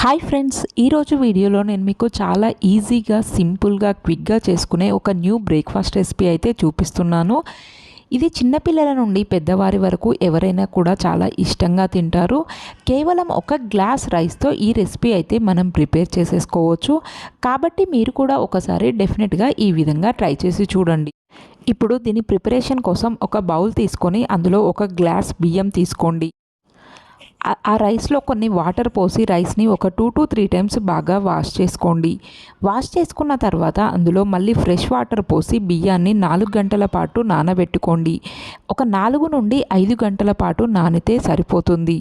Hi friends, ఈరోజు వీడియోలో నేను మీకు చాలా ఈజీగా సింపుల్గా క్విక్గా చేసుకునే ఒక న్యూ బ్రేక్ఫాస్ట్ రెసిపీ అయితే చూపిస్తున్నాను. ఇది చిన్నపిల్లల నుండి పెద్దవారి వరకు ఎవరైనా కూడా చాలా ఇష్టంగా తింటారు. కేవలం ఒక గ్లాస్ రైస్తో ఈ రెసిపీ అయితే మనం ప్రిపేర్ చేసేసుకోవచ్చు. కాబట్టి మీరు కూడా ఒకసారి డెఫినెట్గా ఈ విధంగా ట్రై చేసి చూడండి. ఇప్పుడు దీని ప్రిపరేషన్ కోసం ఒక బౌల్ తీసుకొని అందులో ఒక గ్లాస్ బియ్యం తీసుకోండి. ఆ రైస్లో కొన్ని వాటర్ పోసి రైస్ని ఒక 2 to 3 టైమ్స్ బాగా వాష్ చేసుకోండి. వాష్ చేసుకున్న తర్వాత అందులో మళ్ళీ ఫ్రెష్ వాటర్ పోసి బియ్యాన్ని 4 గంటల పాటు నానబెట్టుకోండి. ఒక 4 నుండి 5 గంటల పాటు నానితే సరిపోతుంది.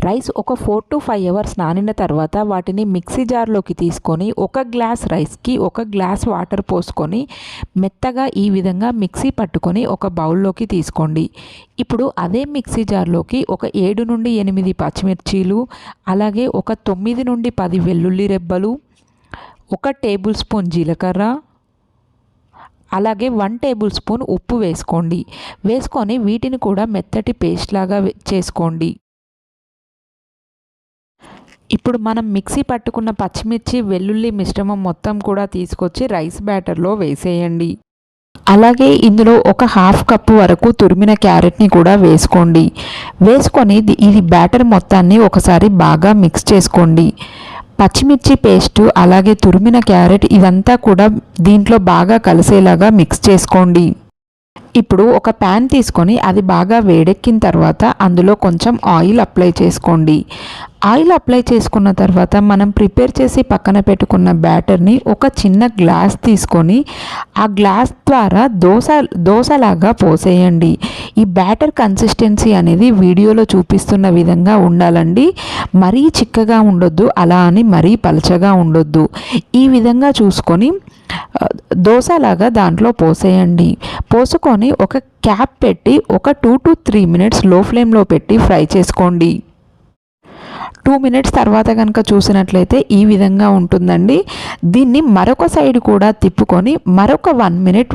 రైస్ ఒక 4 to 5 అవర్స్ నానిన తర్వాత వాటిని మిక్సీ జార్లోకి తీసుకొని ఒక గ్లాస్ రైస్కి ఒక గ్లాస్ వాటర్ పోసుకొని మెత్తగా ఈ విధంగా మిక్సీ పట్టుకొని ఒక బౌల్లోకి తీసుకోండి. ఇప్పుడు అదే మిక్సీ జార్లోకి ఒక 7 నుండి 8 పచ్చిమిర్చీలు, అలాగే ఒక 9 నుండి 10 వెల్లుల్లి రెబ్బలు, 1 టేబుల్ స్పూన్ జీలకర్ర, అలాగే 1 టేబుల్ స్పూన్ ఉప్పు వేసుకొని వీటిని కూడా మెత్తటి పేస్ట్ లాగా చేసుకోండి. ఇప్పుడు మనం మిక్సీ పట్టుకున్న పచ్చిమిర్చి వెల్లుల్లి మిశ్రమం మొత్తం కూడా తీసుకొచ్చి రైస్ బ్యాటర్లో వేసేయండి. అలాగే ఇందులో ఒక 1/2 కప్పు వరకు తురిమిన క్యారెట్ని కూడా వేసుకొని ఇది బ్యాటర్ మొత్తాన్ని ఒకసారి బాగా మిక్స్ చేసుకోండి. పచ్చిమిర్చి పేస్టు అలాగే తురిమిన క్యారెట్ ఇదంతా కూడా దీంట్లో బాగా కలిసేలాగా మిక్స్ చేసుకోండి. ఇప్పుడు ఒక ప్యాన్ తీసుకొని అది బాగా వేడెక్కిన తర్వాత అందులో కొంచెం ఆయిల్ అప్లై చేసుకోండి. ఆయిల్ అప్లై చేసుకున్న తర్వాత మనం ప్రిపేర్ చేసి పక్కన పెట్టుకున్న బ్యాటర్ని ఒక చిన్న గ్లాస్ తీసుకొని ఆ గ్లాస్ ద్వారా దోసలాగా పోసేయండి. ఈ బ్యాటర్ కన్సిస్టెన్సీ అనేది వీడియోలో చూపిస్తున్న విధంగా ఉండాలండి. మరీ చిక్కగా ఉండొద్దు, అలా అని మరీ పలచగా ఉండొద్దు. ఈ విధంగా చూసుకొని దోసలాగా దాంట్లో పోసుకొని ఒక క్యాప్ పెట్టి ఒక 2 to 3 మినిట్స్ లో ఫ్లేమ్లో పెట్టి ఫ్రై చేసుకోండి. 2 మినిట్స్ తర్వాత కనుక చూసినట్లయితే ఈ విధంగా ఉంటుందండి. దీన్ని మరొక సైడ్ కూడా తిప్పుకొని మరొక 1 మినిట్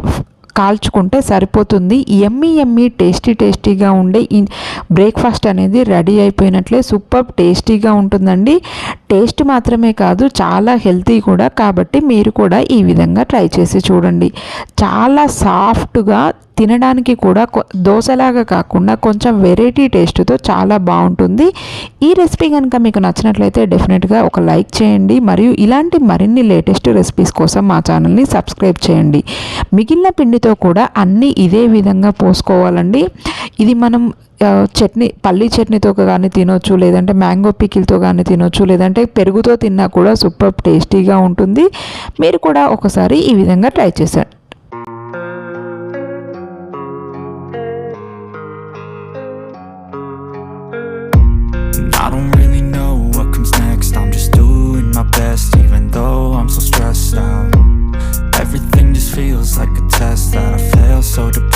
కాల్చుకుంటే సరిపోతుంది. ఎమ్మీ టేస్టీగా ఉండే ఈ బ్రేక్ఫాస్ట్ అనేది రెడీ అయిపోయినట్లే. సూపర్ టేస్టీగా ఉంటుందండి. టేస్ట్ మాత్రమే కాదు, చాలా హెల్తీ కూడా. కాబట్టి మీరు కూడా ఈ విధంగా ట్రై చేసి చూడండి. చాలా సాఫ్ట్గా, తినడానికి కూడా దోశలాగా కాకుండా కొంచెం వెరైటీ టేస్ట్తో చాలా బాగుంటుంది. ఈ రెసిపీ కనుక మీకు నచ్చినట్లయితే డెఫినెట్గా ఒక లైక్ చేయండి. మరియు ఇలాంటి మరిన్ని లేటెస్ట్ రెసిపీస్ కోసం మా ఛానల్ని సబ్స్క్రైబ్ చేయండి. మిగిలిన పిండితో కూడా అన్నీ ఇదే విధంగా పోసుకోవాలండి. ఇది మనం పల్లీ చట్నీతో కానీ తినొచ్చు, లేదంటే మ్యాంగో పికిల్తో కానీ తినొచ్చు, లేదంటే పెరుగుతో తిన్నా కూడా సూపర్ టేస్టీగా ఉంటుంది. మీరు కూడా ఒకసారి ఈ విధంగా ట్రై చేశారు. I don't really know what comes next. I'm just doing my best, even though I'm so stressed out. Everything just feels like a test that I fail so depressed.